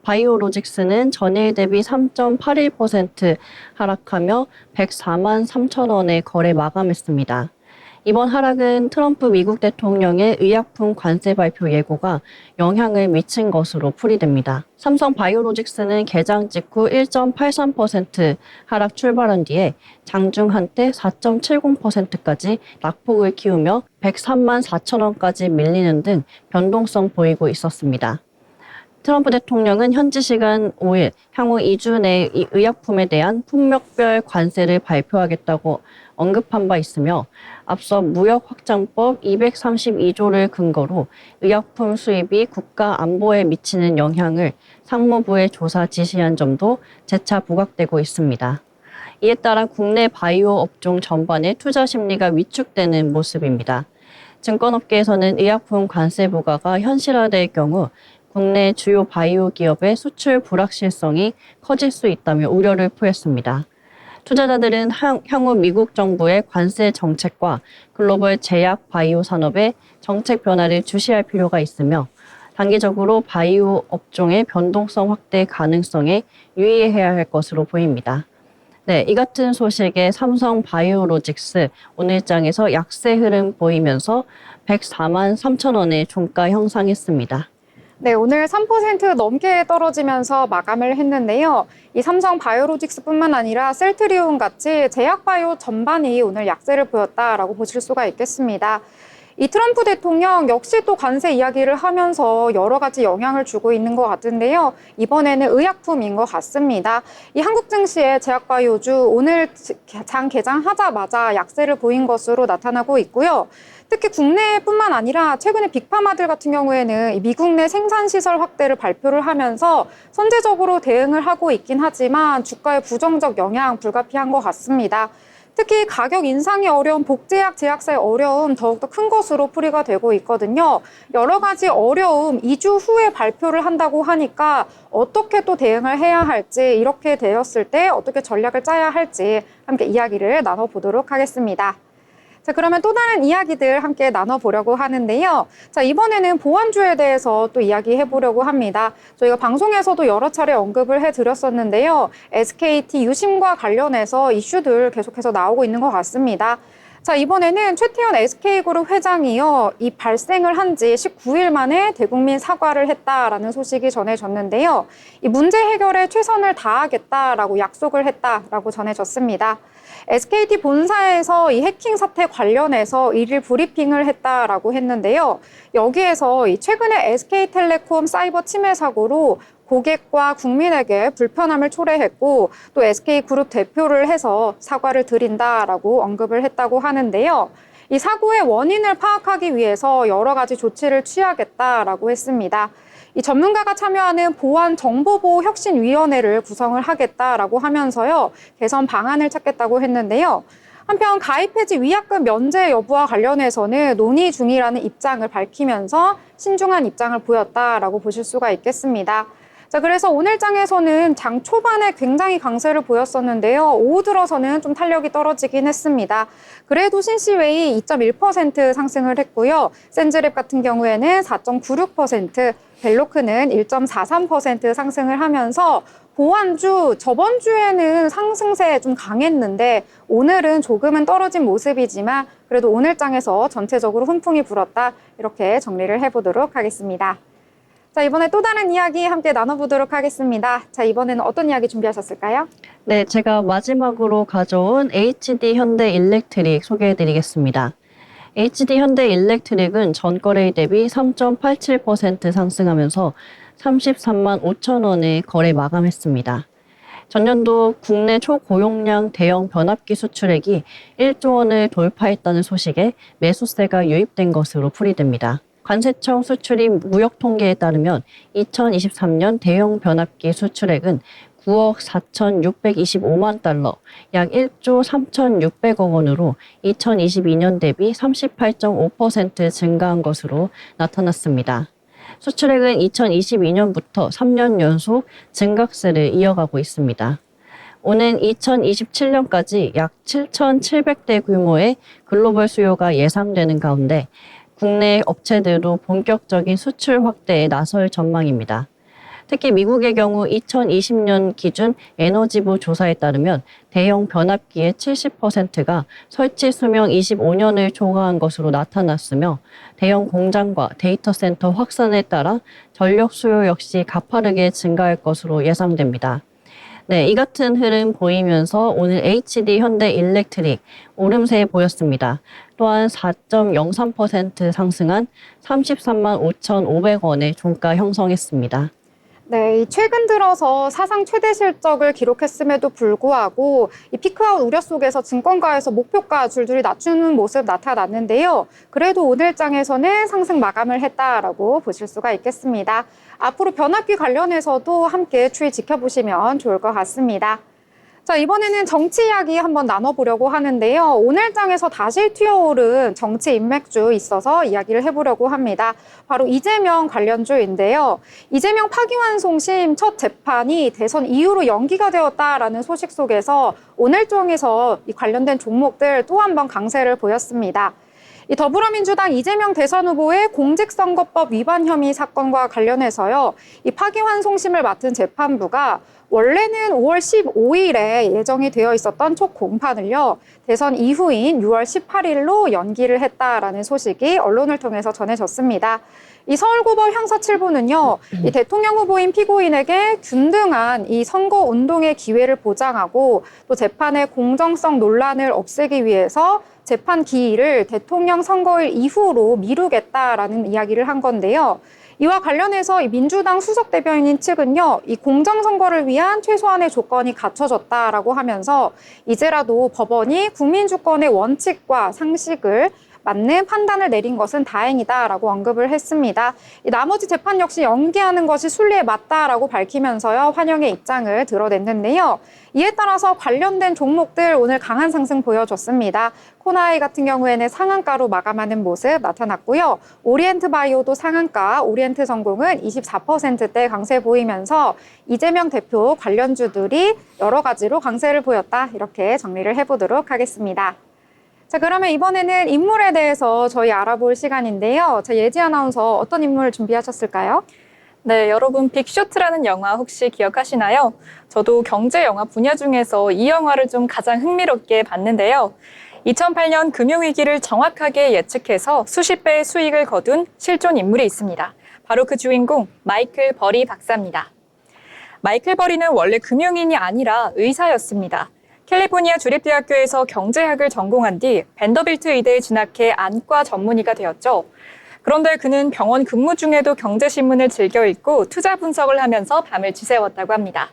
바이오로직스는 전일 대비 3.81% 하락하며 104만 3천 원에 거래 마감했습니다. 이번 하락은 트럼프 미국 대통령의 의약품 관세 발표 예고가 영향을 미친 것으로 풀이됩니다. 삼성 바이오로직스는 개장 직후 1.83% 하락 출발한 뒤에 장중 한때 4.70%까지 낙폭을 키우며 103만 4천 원까지 밀리는 등 변동성 보이고 있었습니다. 트럼프 대통령은 현지 시간 5일 향후 2주 내에 이 의약품에 대한 품목별 관세를 발표하겠다고 언급한 바 있으며 앞서 무역확장법 232조를 근거로 의약품 수입이 국가 안보에 미치는 영향을 상무부에 조사 지시한 점도 재차 부각되고 있습니다. 이에 따라 국내 바이오 업종 전반의 투자 심리가 위축되는 모습입니다. 증권업계에서는 의약품 관세 부과가 현실화될 경우 국내 주요 바이오 기업의 수출 불확실성이 커질 수 있다며 우려를 표했습니다. 투자자들은 향후 미국 정부의 관세 정책과 글로벌 제약 바이오 산업의 정책 변화를 주시할 필요가 있으며 단기적으로 바이오 업종의 변동성 확대 가능성에 유의해야 할 것으로 보입니다. 네, 이 같은 소식에 삼성 바이오로직스 오늘장에서 약세 흐름 보이면서 104만 3천 원의 종가 형상했습니다. 네, 오늘 3% 넘게 떨어지면서 마감을 했는데요. 이 삼성 바이오로직스뿐만 아니라 셀트리온 같이 제약바이오 전반이 오늘 약세를 보였다라고 보실 수가 있겠습니다. 이 트럼프 대통령 역시 또 관세 이야기를 하면서 여러 가지 영향을 주고 있는 것 같은데요. 이번에는 의약품인 것 같습니다. 이 한국 증시의 제약바이오주 오늘 장 개장하자마자 약세를 보인 것으로 나타나고 있고요. 특히 국내뿐만 아니라 최근에 빅파마들 같은 경우에는 미국 내 생산시설 확대를 발표를 하면서 선제적으로 대응을 하고 있긴 하지만 주가의 부정적 영향 불가피한 것 같습니다. 특히 가격 인상이 어려운 복제약 제약사의 어려움 더욱더 큰 것으로 풀이가 되고 있거든요. 여러 가지 어려움 2주 후에 발표를 한다고 하니까 어떻게 또 대응을 해야 할지 이렇게 되었을 때 어떻게 전략을 짜야 할지 함께 이야기를 나눠보도록 하겠습니다. 자, 그러면 또 다른 이야기들 함께 나눠보려고 하는데요. 자, 이번에는 보안주에 대해서 또 이야기해 보려고 합니다. 저희가 방송에서도 여러 차례 언급을 해드렸었는데요. SKT 유심과 관련해서 이슈들 계속해서 나오고 있는 것 같습니다. 자, 이번에는 최태원 SK그룹 회장이요. 이 발생을 한 지 19일 만에 대국민 사과를 했다라는 소식이 전해졌는데요. 이 문제 해결에 최선을 다하겠다라고 약속을 했다라고 전해졌습니다. SKT 본사에서 이 해킹 사태 관련해서 일일 브리핑을 했다라고 했는데요. 여기에서 최근에 SK텔레콤 사이버 침해 사고로 고객과 국민에게 불편함을 초래했고 또 SK그룹 대표를 해서 사과를 드린다라고 언급을 했다고 하는데요. 이 사고의 원인을 파악하기 위해서 여러 가지 조치를 취하겠다라고 했습니다. 이 전문가가 참여하는 보안정보보호혁신위원회를 구성을 하겠다라고 하면서요. 개선 방안을 찾겠다고 했는데요. 한편 가입해지 위약금 면제 여부와 관련해서는 논의 중이라는 입장을 밝히면서 신중한 입장을 보였다라고 보실 수가 있겠습니다. 자, 그래서 오늘 장에서는 장 초반에 굉장히 강세를 보였었는데요. 오후 들어서는 좀 탄력이 떨어지긴 했습니다. 그래도 신시웨이 2.1% 상승을 했고요. 센즈랩 같은 경우에는 4.96%, 벨로크는 1.43% 상승을 하면서 보안주, 저번 주에는 상승세 좀 강했는데 오늘은 조금은 떨어진 모습이지만 그래도 오늘 장에서 전체적으로 훈풍이 불었다. 이렇게 정리를 해보도록 하겠습니다. 자, 이번에 또 다른 이야기 함께 나눠보도록 하겠습니다. 자, 이번에는 어떤 이야기 준비하셨을까요? 네, 제가 마지막으로 가져온 HD 현대 일렉트릭 소개해드리겠습니다. HD 현대 일렉트릭은 전거래 대비 3.87% 상승하면서 33만 5천 원에 거래 마감했습니다. 전년도 국내 초고용량 대형 변압기 수출액이 1조 원을 돌파했다는 소식에 매수세가 유입된 것으로 풀이됩니다. 관세청 수출입 무역 통계에 따르면 2023년 대형 변압기 수출액은 9억 4,625만 달러, 약 1조 3,600억 원으로 2022년 대비 38.5% 증가한 것으로 나타났습니다. 수출액은 2022년부터 3년 연속 증가세를 이어가고 있습니다. 오는 2027년까지 약 7,700대 규모의 글로벌 수요가 예상되는 가운데 국내 업체들도 본격적인 수출 확대에 나설 전망입니다. 특히 미국의 경우 2020년 기준 에너지부 조사에 따르면 대형 변압기의 70%가 설치 수명 25년을 초과한 것으로 나타났으며 대형 공장과 데이터 센터 확산에 따라 전력 수요 역시 가파르게 증가할 것으로 예상됩니다. 네, 이 같은 흐름 보이면서 오늘 HD 현대 일렉트릭 오름세 보였습니다. 또한 4.03% 상승한 33만 5,500원의 종가 형성했습니다. 네, 최근 들어서 사상 최대 실적을 기록했음에도 불구하고 이 피크아웃 우려 속에서 증권가에서 목표가 줄줄이 낮추는 모습 나타났는데요. 그래도 오늘 장에서는 상승 마감을 했다라고 보실 수가 있겠습니다. 앞으로 변압기 관련해서도 함께 추이 지켜보시면 좋을 것 같습니다. 자, 이번에는 정치 이야기 한번 나눠보려고 하는데요. 오늘 장에서 다시 튀어오른 정치 인맥주 있어서 이야기를 해보려고 합니다. 바로 이재명 관련주인데요. 이재명 파기환송심 첫 재판이 대선 이후로 연기가 되었다라는 소식 속에서 오늘 장에서 이 관련된 종목들 또 한 번 강세를 보였습니다. 이 더불어민주당 이재명 대선 후보의 공직선거법 위반 혐의 사건과 관련해서요. 이 파기환송심을 맡은 재판부가 원래는 5월 15일에 예정이 되어 있었던 첫 공판을요. 대선 이후인 6월 18일로 연기를 했다라는 소식이 언론을 통해서 전해졌습니다. 이 서울고법 형사 7부는요. 이 대통령 후보인 피고인에게 균등한 이 선거 운동의 기회를 보장하고 또 재판의 공정성 논란을 없애기 위해서 재판 기일을 대통령 선거일 이후로 미루겠다라는 이야기를 한 건데요. 이와 관련해서 이 민주당 수석 대변인 측은요, 이 공정선거를 위한 최소한의 조건이 갖춰졌다라고 하면서 이제라도 법원이 국민주권의 원칙과 상식을 맞는 판단을 내린 것은 다행이다라고 언급을 했습니다. 나머지 재판 역시 연기하는 것이 순리에 맞다라고 밝히면서요, 환영의 입장을 드러냈는데요. 이에 따라서 관련된 종목들 오늘 강한 상승 보여줬습니다. 코나이 같은 경우에는 상한가로 마감하는 모습 나타났고요. 오리엔트 바이오도 상한가, 오리엔트 성공은 24%대 강세 보이면서 이재명 대표 관련주들이 여러 가지로 강세를 보였다. 이렇게 정리를 해보도록 하겠습니다. 자, 그러면 이번에는 인물에 대해서 저희 알아볼 시간인데요. 자, 예지 아나운서 어떤 인물 준비하셨을까요? 네, 여러분 빅쇼트라는 영화 혹시 기억하시나요? 저도 경제 영화 분야 중에서 이 영화를 좀 가장 흥미롭게 봤는데요. 2008년 금융위기를 정확하게 예측해서 수십 배의 수익을 거둔 실존 인물이 있습니다. 바로 그 주인공 마이클 버리 박사입니다. 마이클 버리는 원래 금융인이 아니라 의사였습니다. 캘리포니아 주립대학교에서 경제학을 전공한 뒤 밴더빌트 의대에 진학해 안과 전문의가 되었죠. 그런데 그는 병원 근무 중에도 경제신문을 즐겨 읽고 투자 분석을 하면서 밤을 지새웠다고 합니다.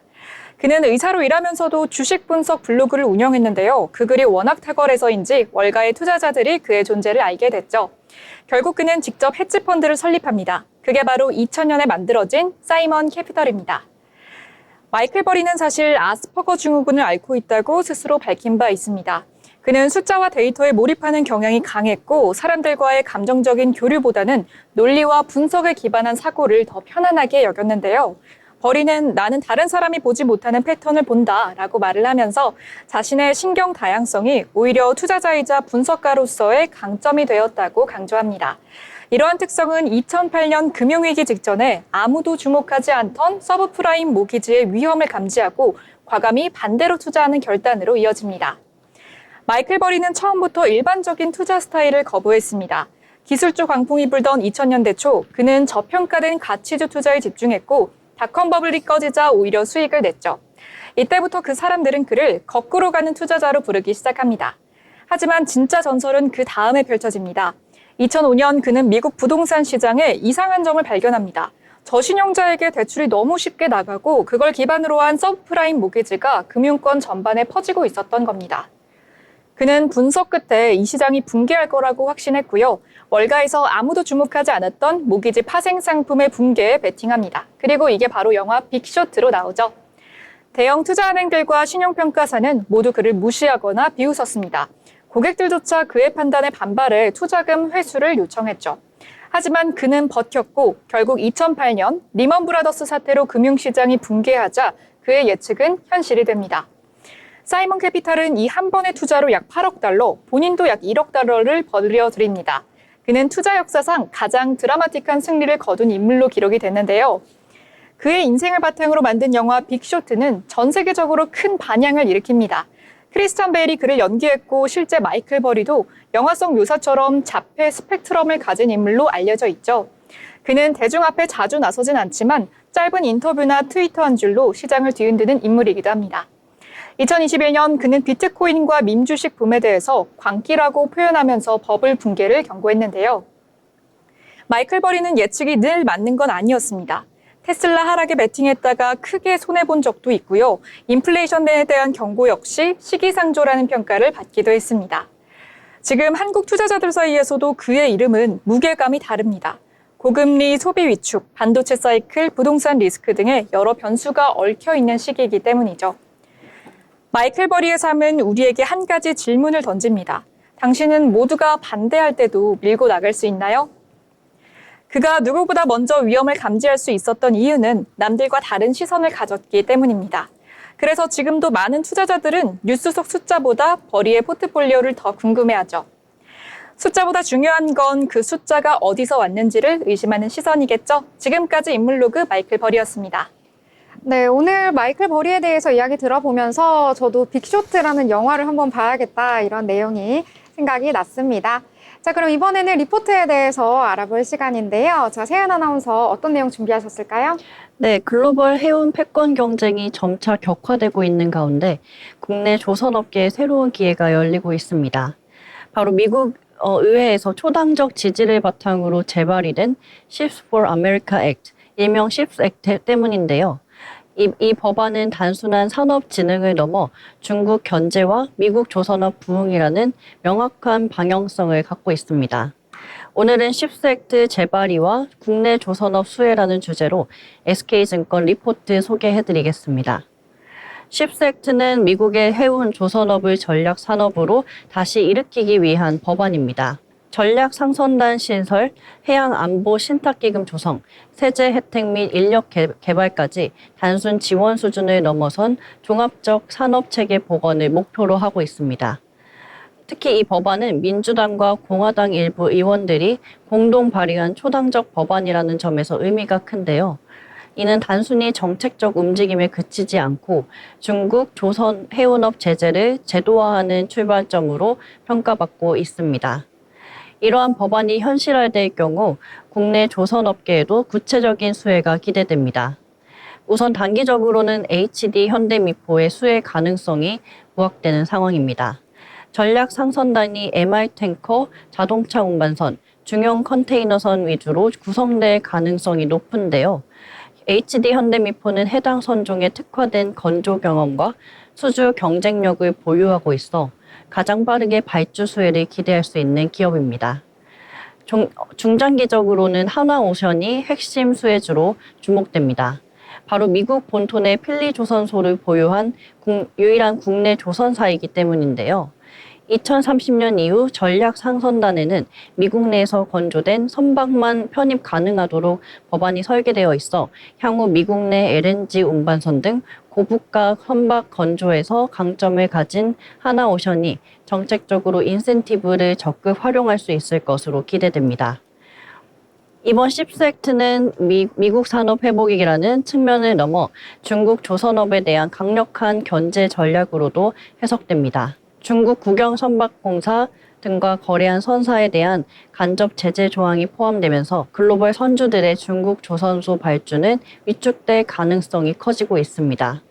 그는 의사로 일하면서도 주식 분석 블로그를 운영했는데요. 그 글이 워낙 탁월해서인지 월가의 투자자들이 그의 존재를 알게 됐죠. 결국 그는 직접 헤지펀드를 설립합니다. 그게 바로 2000년에 만들어진 사이먼 캐피털입니다. 마이클 버리는 사실 아스퍼거 증후군을 앓고 있다고 스스로 밝힌 바 있습니다. 그는 숫자와 데이터에 몰입하는 경향이 강했고 사람들과의 감정적인 교류보다는 논리와 분석에 기반한 사고를 더 편안하게 여겼는데요. 버리는 나는 다른 사람이 보지 못하는 패턴을 본다라고 말을 하면서 자신의 신경 다양성이 오히려 투자자이자 분석가로서의 강점이 되었다고 강조합니다. 이러한 특성은 2008년 금융위기 직전에 아무도 주목하지 않던 서브프라임 모기지의 위험을 감지하고 과감히 반대로 투자하는 결단으로 이어집니다. 마이클 버리는 처음부터 일반적인 투자 스타일을 거부했습니다. 기술주 광풍이 불던 2000년대 초 그는 저평가된 가치주 투자에 집중했고 닷컴 버블이 꺼지자 오히려 수익을 냈죠. 이때부터 그 사람들은 그를 거꾸로 가는 투자자로 부르기 시작합니다. 하지만 진짜 전설은 그 다음에 펼쳐집니다. 2005년 그는 미국 부동산 시장에 이상한 점을 발견합니다. 저신용자에게 대출이 너무 쉽게 나가고 그걸 기반으로 한 서브프라임 모기지가 금융권 전반에 퍼지고 있었던 겁니다. 그는 분석 끝에 이 시장이 붕괴할 거라고 확신했고요. 월가에서 아무도 주목하지 않았던 모기지 파생 상품의 붕괴에 베팅합니다. 그리고 이게 바로 영화 빅쇼트로 나오죠. 대형 투자은행들과 신용평가사는 모두 그를 무시하거나 비웃었습니다. 고객들조차 그의 판단에 반발해 투자금 회수를 요청했죠. 하지만 그는 버텼고 결국 2008년 리먼 브라더스 사태로 금융시장이 붕괴하자 그의 예측은 현실이 됩니다. 사이먼 캐피탈은 이 한 번의 투자로 약 8억 달러, 본인도 약 1억 달러를 벌려드립니다. 그는 투자 역사상 가장 드라마틱한 승리를 거둔 인물로 기록이 됐는데요. 그의 인생을 바탕으로 만든 영화 빅쇼트는 전 세계적으로 큰 반향을 일으킵니다. 크리스찬 베일이 그를 연기했고 실제 마이클 버리도 영화 속 묘사처럼 자폐 스펙트럼을 가진 인물로 알려져 있죠. 그는 대중 앞에 자주 나서진 않지만 짧은 인터뷰나 트위터 한 줄로 시장을 뒤흔드는 인물이기도 합니다. 2021년 그는 비트코인과 밈 주식 붐에 대해서 광기라고 표현하면서 버블 붕괴를 경고했는데요. 마이클 버리는 예측이 늘 맞는 건 아니었습니다. 테슬라 하락에 베팅했다가 크게 손해본 적도 있고요. 인플레이션에 대한 경고 역시 시기상조라는 평가를 받기도 했습니다. 지금 한국 투자자들 사이에서도 그의 이름은 무게감이 다릅니다. 고금리, 소비 위축, 반도체 사이클, 부동산 리스크 등의 여러 변수가 얽혀 있는 시기이기 때문이죠. 마이클 버리의 삶은 우리에게 한 가지 질문을 던집니다. 당신은 모두가 반대할 때도 밀고 나갈 수 있나요? 그가 누구보다 먼저 위험을 감지할 수 있었던 이유는 남들과 다른 시선을 가졌기 때문입니다. 그래서 지금도 많은 투자자들은 뉴스 속 숫자보다 버리의 포트폴리오를 더 궁금해하죠. 숫자보다 중요한 건 그 숫자가 어디서 왔는지를 의심하는 시선이겠죠. 지금까지 인물로그 마이클 버리였습니다. 네, 오늘 마이클 버리에 대해서 이야기 들어보면서 저도 빅쇼트라는 영화를 한번 봐야겠다 이런 내용이 생각이 났습니다. 자, 그럼 이번에는 리포트에 대해서 알아볼 시간인데요. 자, 세연 아나운서 어떤 내용 준비하셨을까요? 네, 글로벌 해운 패권 경쟁이 점차 격화되고 있는 가운데 국내 조선업계에 새로운 기회가 열리고 있습니다. 바로 미국 의회에서 초당적 지지를 바탕으로 재발의된 Ships for America Act, 일명 Ships Act 때문인데요. 이 법안은 단순한 산업 진흥을 넘어 중국 견제와 미국 조선업 부흥이라는 명확한 방향성을 갖고 있습니다. 오늘은 쉽스 액트 재발의와 국내 조선업 수혜라는 주제로 SK증권 리포트 소개해드리겠습니다. 쉽스 액트는 미국의 해운 조선업을 전략 산업으로 다시 일으키기 위한 법안입니다. 전략 상선단 신설, 해양 안보 신탁기금 조성, 세제 혜택 및 인력 개발까지 단순 지원 수준을 넘어선 종합적 산업체계 복원을 목표로 하고 있습니다. 특히 이 법안은 민주당과 공화당 일부 의원들이 공동 발의한 초당적 법안이라는 점에서 의미가 큰데요. 이는 단순히 정책적 움직임에 그치지 않고 중국, 조선 해운업 제재를 제도화하는 출발점으로 평가받고 있습니다. 이러한 법안이 현실화될 경우 국내 조선업계에도 구체적인 수혜가 기대됩니다. 우선 단기적으로는 HD 현대미포의 수혜 가능성이 부각되는 상황입니다. 전략 상선단이 MR 탱커, 자동차 운반선, 중형 컨테이너선 위주로 구성될 가능성이 높은데요. HD 현대미포는 해당 선종에 특화된 건조 경험과 수주 경쟁력을 보유하고 있어 가장 빠르게 발주 수혜를 기대할 수 있는 기업입니다. 중장기적으로는 하나오션이 핵심 수혜주로 주목됩니다. 바로 미국 본토의 필리조선소를 보유한 유일한 국내 조선사이기 때문인데요. 2030년 이후 전략 상선단에는 미국 내에서 건조된 선박만 편입 가능하도록 법안이 설계되어 있어 향후 미국 내 LNG 운반선 등 고부가 선박 건조에서 강점을 가진 하나오션이 정책적으로 인센티브를 적극 활용할 수 있을 것으로 기대됩니다. 이번 쉽스 액트는 미국 산업 회복이라는 측면을 넘어 중국 조선업에 대한 강력한 견제 전략으로도 해석됩니다. 중국 국영 선박공사 등과 거래한 선사에 대한 간접 제재 조항이 포함되면서 글로벌 선주들의 중국 조선소 발주는 위축될 가능성이 커지고 있습니다.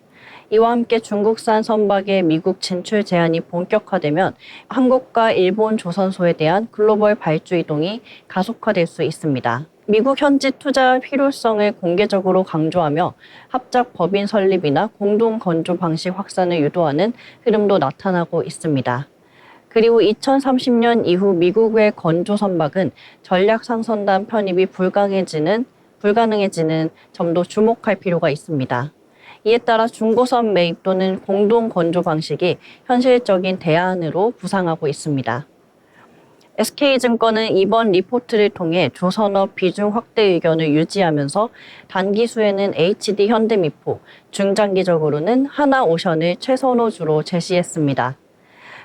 이와 함께 중국산 선박의 미국 진출 제한이 본격화되면 한국과 일본 조선소에 대한 글로벌 발주 이동이 가속화될 수 있습니다. 미국 현지 투자 필요성을 공개적으로 강조하며 합작 법인 설립이나 공동 건조 방식 확산을 유도하는 흐름도 나타나고 있습니다. 그리고 2030년 이후 미국의 건조 선박은 전략 상선단 편입이 불가능해지는 점도 주목할 필요가 있습니다. 이에 따라 중고선 매입 또는 공동 건조 방식이 현실적인 대안으로 부상하고 있습니다. SK증권은 이번 리포트를 통해 조선업 비중 확대 의견을 유지하면서 단기수에는 HD 현대미포, 중장기적으로는 하나오션을 최선호주로 제시했습니다.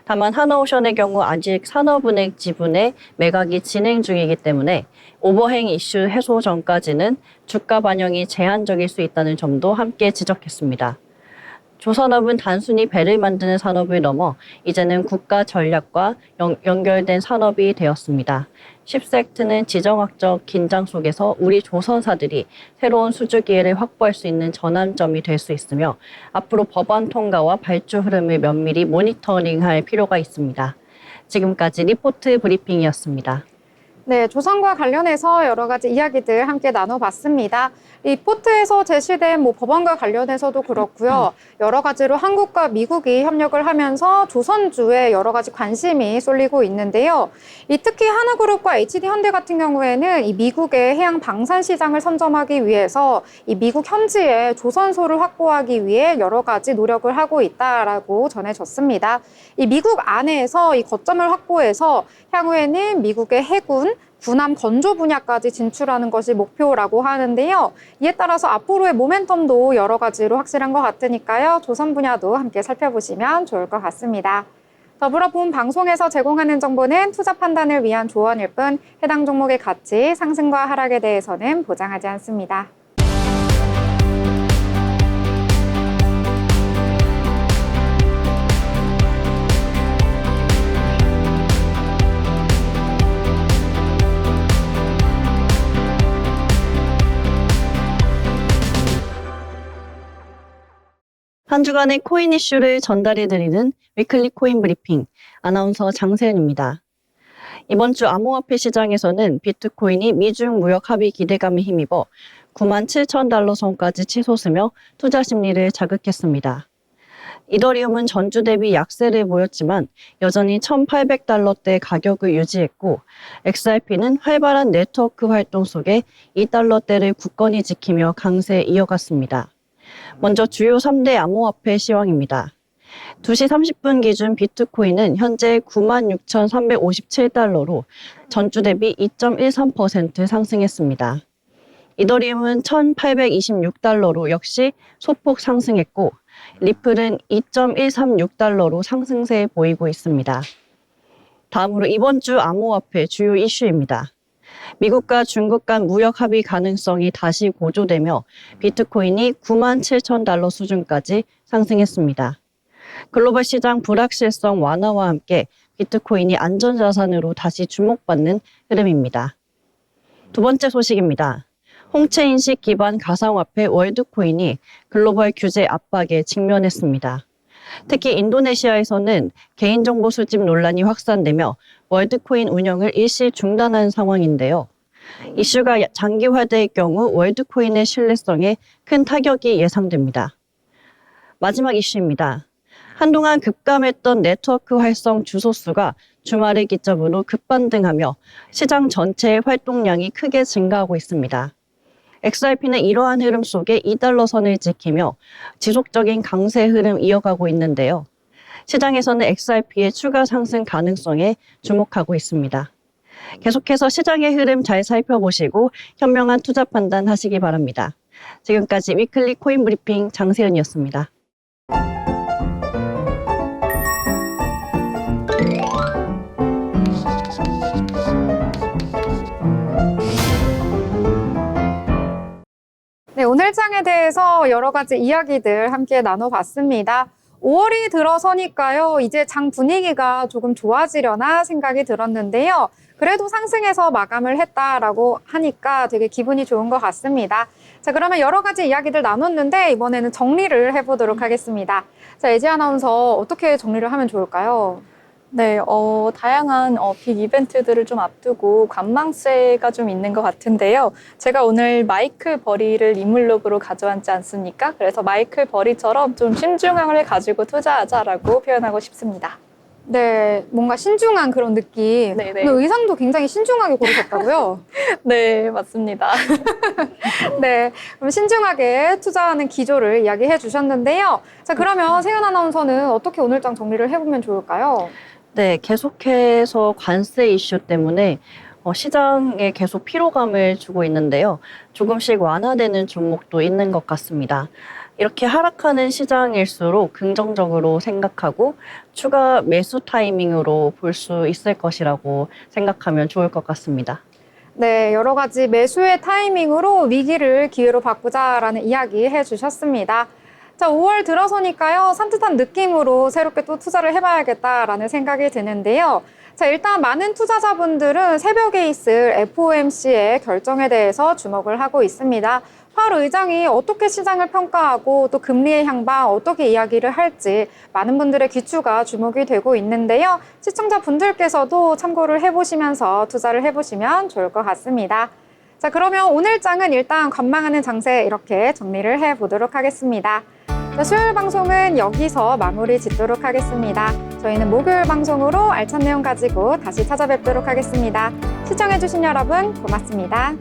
다만 하나오션의 경우 아직 산업은행 지분의 매각이 진행 중이기 때문에 오버행 이슈 해소 전까지는 주가 반영이 제한적일 수 있다는 점도 함께 지적했습니다. 조선업은 단순히 배를 만드는 산업을 넘어 이제는 국가 전략과 연결된 산업이 되었습니다. 십섹트는 지정학적 긴장 속에서 우리 조선사들이 새로운 수주 기회를 확보할 수 있는 전환점이 될 수 있으며 앞으로 법안 통과와 발주 흐름을 면밀히 모니터링할 필요가 있습니다. 지금까지 리포트 브리핑이었습니다. 네, 조선과 관련해서 여러 가지 이야기들 함께 나눠봤습니다. 리포트에서 제시된 법안과 관련해서도 그렇고요. 여러 가지로 한국과 미국이 협력을 하면서 조선주에 여러 가지 관심이 쏠리고 있는데요. 특히 하나그룹과 HD현대 같은 경우에는 이 미국의 해양 방산 시장을 선점하기 위해서 이 미국 현지에 조선소를 확보하기 위해 여러 가지 노력을 하고 있다라고 전해졌습니다. 이 미국 안에서 이 거점을 확보해서 향후에는 미국의 해군, 군함 건조 분야까지 진출하는 것이 목표라고 하는데요. 이에 따라서 앞으로의 모멘텀도 여러 가지로 확실한 것 같으니까요. 조선 분야도 함께 살펴보시면 좋을 것 같습니다. 더불어 본 방송에서 제공하는 정보는 투자 판단을 위한 조언일 뿐 해당 종목의 가치, 상승과 하락에 대해서는 보장하지 않습니다. 한 주간의 코인 이슈를 전달해드리는 위클리 코인 브리핑, 아나운서 장세은입니다. 이번 주 암호화폐 시장에서는 비트코인이 미중 무역 합의 기대감에 힘입어 97,000달러 선까지 치솟으며 투자 심리를 자극했습니다. 이더리움은 전주 대비 약세를 보였지만 여전히 1,800달러대 가격을 유지했고 XRP는 활발한 네트워크 활동 속에 2달러대를 굳건히 지키며 강세 이어갔습니다. 먼저 주요 3대 암호화폐 시황입니다. 2시 30분 기준 비트코인은 현재 96,357달러로 전주 대비 2.13% 상승했습니다. 이더리움은 1,826달러로 역시 소폭 상승했고 리플은 2.136달러로 상승세 보이고 있습니다. 다음으로 이번 주 암호화폐 주요 이슈입니다. 미국과 중국 간 무역 합의 가능성이 다시 고조되며 비트코인이 97,000달러 수준까지 상승했습니다. 글로벌 시장 불확실성 완화와 함께 비트코인이 안전자산으로 다시 주목받는 흐름입니다. 두 번째 소식입니다. 홍채 인식 기반 가상화폐 월드코인이 글로벌 규제 압박에 직면했습니다. 특히 인도네시아에서는 개인정보 수집 논란이 확산되며 월드코인 운영을 일시 중단한 상황인데요. 이슈가 장기화될 경우 월드코인의 신뢰성에 큰 타격이 예상됩니다. 마지막 이슈입니다. 한동안 급감했던 네트워크 활성 주소 수가 주말을 기점으로 급반등하며 시장 전체의 활동량이 크게 증가하고 있습니다. XRP는 이러한 흐름 속에 2달러 선을 지키며 지속적인 강세 흐름 이어가고 있는데요. 시장에서는 XRP의 추가 상승 가능성에 주목하고 있습니다. 계속해서 시장의 흐름 잘 살펴보시고 현명한 투자 판단 하시기 바랍니다. 지금까지 위클리 코인 브리핑 장세은이었습니다. 네, 오늘 장에 대해서 여러 가지 이야기들 함께 나눠봤습니다. 5월이 들어서니까요, 이제 장 분위기가 조금 좋아지려나 생각이 들었는데요. 그래도 상승해서 마감을 했다라고 하니까 되게 기분이 좋은 것 같습니다. 자, 그러면 여러 가지 이야기들 나눴는데 이번에는 정리를 해보도록 하겠습니다. 자, 예지 아나운서 어떻게 정리를 하면 좋을까요? 네, 다양한 빅 이벤트들을 좀 앞두고 관망세가 좀 있는 것 같은데요. 제가 오늘 마이클 버리를 인물룩으로 가져왔지 않습니까? 그래서 마이클 버리처럼 좀 신중함을 가지고 투자하자라고 표현하고 싶습니다. 네, 뭔가 신중한 그런 느낌. 네네. 오늘 의상도 굉장히 신중하게 고르셨다고요? 네, 맞습니다. 네, 그럼 신중하게 투자하는 기조를 이야기해 주셨는데요. 자, 그러면 세연 아나운서는 어떻게 오늘 장 정리를 해보면 좋을까요? 네, 계속해서 관세 이슈 때문에 시장에 계속 피로감을 주고 있는데요. 조금씩 완화되는 종목도 있는 것 같습니다. 이렇게 하락하는 시장일수록 긍정적으로 생각하고 추가 매수 타이밍으로 볼 수 있을 것이라고 생각하면 좋을 것 같습니다. 네, 여러 가지 매수의 타이밍으로 위기를 기회로 바꾸자라는 이야기 해주셨습니다. 자, 5월 들어서니까요, 산뜻한 느낌으로 새롭게 또 투자를 해봐야겠다라는 생각이 드는데요. 자, 일단 많은 투자자분들은 새벽에 있을 FOMC의 결정에 대해서 주목을 하고 있습니다. 파월 의장이 어떻게 시장을 평가하고 또 금리의 향방 어떻게 이야기를 할지 많은 분들의 귀추가 주목이 되고 있는데요. 시청자분들께서도 참고를 해보시면서 투자를 해보시면 좋을 것 같습니다. 자, 그러면 오늘 장은 일단 관망하는 장세 이렇게 정리를 해보도록 하겠습니다. 자, 수요일 방송은 여기서 마무리 짓도록 하겠습니다. 저희는 목요일 방송으로 알찬 내용 가지고 다시 찾아뵙도록 하겠습니다. 시청해주신 여러분 고맙습니다.